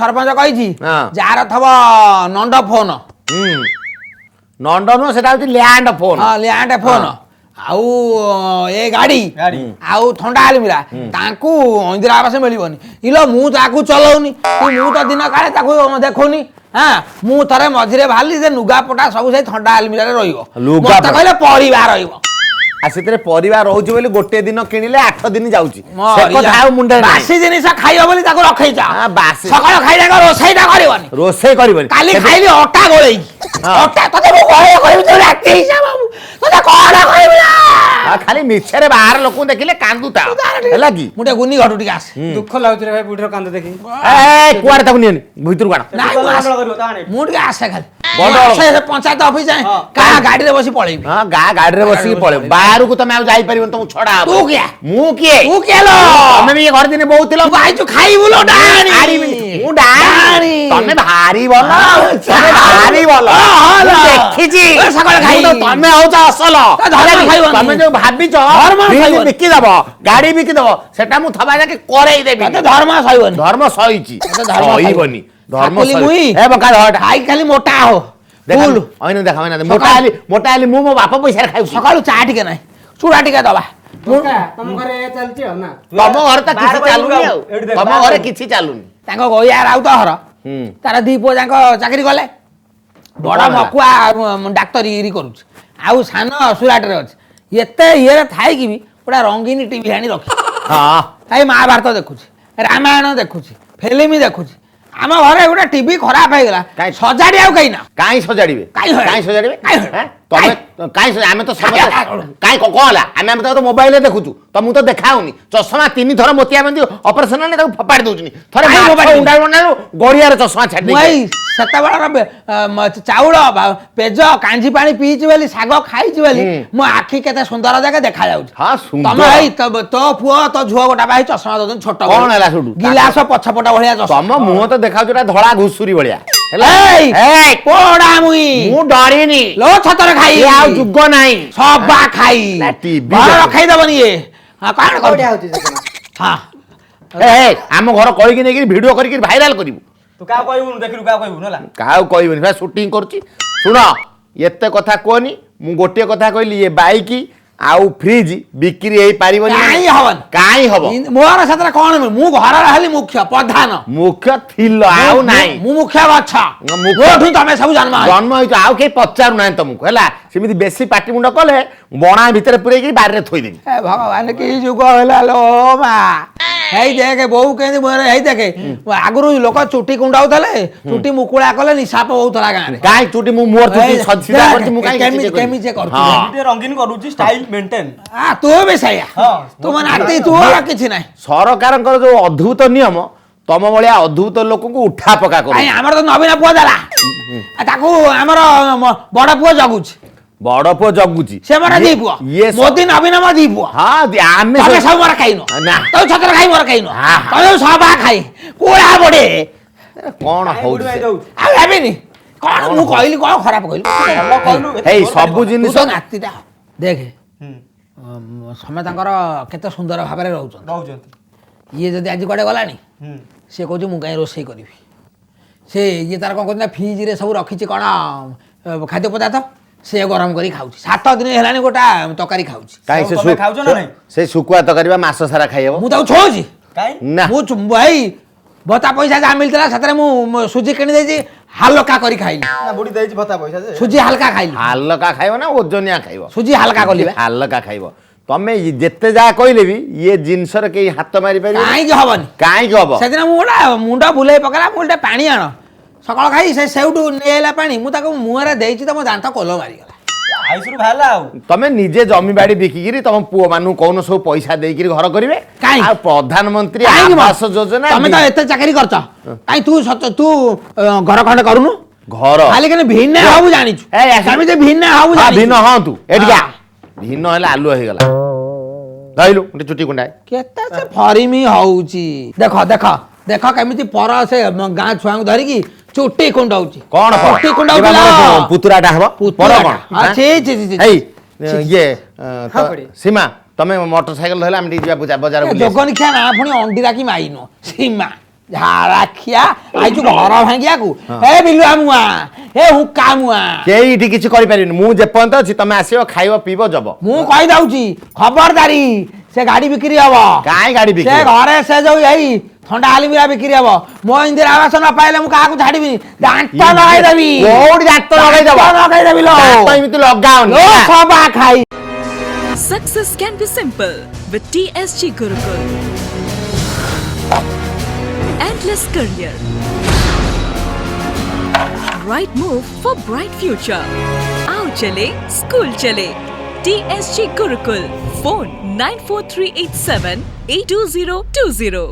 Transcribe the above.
सरपंच कही जार थब नंड फोन नंड नुह से लैंड फोन लैंड फोन आउ ए गाड़ी आउ थंडा आलमिरा तांकू इंदिरा आवास मिलबनी इलो मु ताकू चलाउनी मु तो दिन काले ताकू देखुनी हाँ मु थरे मझिरे बाहरली से लुगापटा सब से थंडा आलमिरा रे रहिबो मते कहले परिवार रहिबो आसितरे परिवार रहउची बोली गोटे दिन किनिले 8 दिन जाउची से कथा आ मुंडे बासी जिनिस खाइबो बोली ताकू रखै जा हां बासी सकाळ खाइला रोसैटा करबनी काली खाइली अटा गोळेई अटा तते मु कहै कहबी तो राती हिसाब तते कोन कहबी आ खाली मिछरे बाहर लोक देखिले कांदुता हैला की मुटे गुनी घटू टिक आस दुख लाउछ रे भाई बुढीर कांद देखि ए कुआर ताकू नियन भीतर काण मुट के आसे खाली बड़ पंचायत ऑफिस जाए का गाड़ी रे बसी पळेबी हां गाड़ी रे बसी पळे बाहर को तमे आ जाई परिबन तुम छोड़ा तू क्या मु के तू केलो तमे भी घर दिन बहुतिलो भाई तू खाई बोलो डाणी आरी मु डाणी तमे भारी बोलो तमे भारी बोलो देखि जी सकाळ खाई तमे हो जा असल तमे जो भाबी छ धर्म बिकी दबो गाड़ी बिकी दबो सेटा मु थबा जाके करेई देबी धर्म सहीबनी धर्म सहीची सहीबनी धर्म सही ए बका हट खाई खाली मोटा हो फूल ओइने देखावे ना मोटा आली मु मो बाप पैसा खाइ सकाळ चा टिके नाही चूड़ा टिके दबा तम घरे चलती हो ना तम घर त किछ चालुनी तम घरे किछ चालुनी तांको गया राउ तो हर तार दी पो जांको चाकरी गले बड़ा मकुआ डाक्टर इरी करूछ आउ सान सुराट रे अछि एते ये थाई कि भी पूरा रंगीन टीवी आनी रखी हां आई महाभारत देखुछ रामायण देखुछ फिल्म देखुछ आम घरे गोटे टीवी खराब हो गला सजाड़ी आउ कहीं ना काई सजाड़ीबे काई सजाड़ीबे तमे काई आमे तो सब काई कोला आमे तो मोबाइल रे देखुछु त मु तो देखाउनी चश्मा 3 थर मोतिया बंदी ऑपरेशन ने ताको फपाड़ दोचनी थरे मोबाइल उंडा बनालो गड़िया रे चश्मा छाड़ दे मई सता बड़ा चाउल पेज कांजी पानी पीची वाली साग खाईची वाली मो आखी केते सुंदर जगह देखा जाउछ हां सुंदर तमे हई तो पुओ तो झुआ गोटा भाई चश्मा दन छोट कोन हला सुडू गिलास पछपटा भलिया चश्मा तम मुह तो देखाउ जोटा धळा घुसुरी भलिया ए पोड़ा मुई मु डरिनी लो छतर खाई आउ जुग नाही सबा खाई बाहर रखाई दबनी ये हां काण कोडिया होती से हां ए हम घर कहि कि नै वीडियो करि कि वायरल करिवु तू का कहबु देखिलु का कहबु नला का कहबनि बा शूटिंग करछि सुन एते कथा कोनी मु गोटे कथा कहली ये बाइक आउ फ्रिज बिक्री हेई पारिबनी काई हबन मोर सतरा कोन मु घर रहली मुख्य प्रधान मुख्य थिल आउ नाही मु मुख्य बाछा मुख्य तमे सब जन्म होई आउ के पचारु नाही तुमको हला सेमिति बेसी पाटी मुंड कले बणा भीतर पुरे की बाहर रे थोई देबी ए भगवान की जुग होला लो मा हेई देखे बहु केंदी मोर हेई देखे आगुरु लोक चुटी कुंडाउतले चुटी मुकुळा कले निसाप होउतला गां रे काई चुटी मु मोर चुटी सदसीदा करछि मु काई केमी जे करछि रंगीन करूछि स्टाइल मेंटेन आ तू भी सैया तू मन आती तू किछि नाही सरकारकर जो अद्भुत नियम तम भलिया अद्भुत लोक को उठा पका कर हमर तो नवीन पुआ देला ताकू हमर बड़ पुआ जगुछि बड़ पुआ जगुछि से मोर दी पुआ मोदी नवीन म दी पुआ हां आमे सब मोर खाइनो ना तो छतर खाइ मोर खाइनो तो सबा खाइ कोळा बडे कोन हो आ हेबिनी कोन मु कहली कोन खराब कहली हे सब जिनिस नातीटा देख समय तांकर केते सुंदर भाबरे रहउछन ये जदि आज कोडे गलानी से कहू मु कहीं रोसई करी से ये तार कौन कहना फ्रिज रे सब रखी कौन खाद्य पदार्थ से गरम करी खाऊ 7 दिन हेलानी गोटा तकारी खाऊ से सुकुआ तकारी मास सारा खाइबो मु छोजी ना मु भाई भत्ता पैसा जा मिलतला सतरे मु सुजी किनि देजी हल्का करी खाइली ना बुडी देजी भत्ता पैसा जे सुजी हल्का खाइली हल्का खाइबो ना ओजनिया खाइबो सुजी हल्का कलिबे हल्का खाइबो तमे जेते जा कहले भी ये जिनसर के हाथ मारी पारी काई के हबनी काई के हबो सेदिन मुडा मुंडा बुलाई पकला मुलटे पानी आण सकाळ खाई से सेउटू नेला पानी मु ताको मुहरे देइची त मो दांत कोलो मारी गला आइसुरु भाला तमे निजे जमी बाड़ी बिकिगिरी तम पुओ मानु कोन सब पैसा देइकिरी घर करिवे आ प्रधानमंत्री आवास योजना तमे त एते चाकरी करछ काई तू तू घर खंड करूनु घर खाली कने भिन्ने हाबु जानिछु तमे जे भिन्ने हाबु जानिछु भिन्न हां तू एटिया भिन्न हैला आलू हे गला दाइलो उटे चुटी कुंडा केते से फरिमी होउची देखो देखो देखो केमिति पर से गां छुआ धरि की चुटी कुंडाउची कोन चुटी कुंडाउला पुतुराटा हबो पर कोन अच्छे छी ए ये सीमा तमे मोटरसाइकिल धरला हम जिया बाजार बुझा जोगन खिया ना पुनी अंडी राखी माइनो सीमा ଝାଡାଖିଆ ଆଇଛୁ ଘର ଭାଙ୍ଗିବାକୁ ଏ ବିଲୁଆ ମୁଆ ଏ ହୁକା ମୁଆ କେହିଠି କିଛି କରିପାରିବିନି ମୁଁ ଯେପର୍ଯ୍ୟନ୍ତ ଅଛି ତମେ ଆସିବ ଖାଇବ ପିଇବ ଜବ ମୁଁ କହିଦଉଛି ଖବରଦାରୀ ସେ ଗାଡି ବିକ୍ରି ହବ କାଇଁ ଗାଡି ସେ ବିକ୍ରି ଘରେ ସେ ଯୋଉ ଏଇ ଥଣ୍ଡା ଆଲିମିରା ବିକ୍ରି ହବ ମୋ ଇନ୍ଦିରା ଆବାସ ନ ପାଇଲେ ମୁଁ କାହାକୁ ଛାଡିବି ଦାନ୍ତ ଲଗାଇଦେବି କୋଉଠି ଦାନ୍ତ ଲଗାଇଦବ ଲଗାଇଦେବି ଲୋ ଦାନ୍ତ ଏମିତି ଲଗାଅନି ଲୋ ସବା ଖାଇ Success can be simple with TSG Gurukul. Endless career. Right move for bright future. Aao chale, school chale. TSG Gurukul. Phone 94387 82020.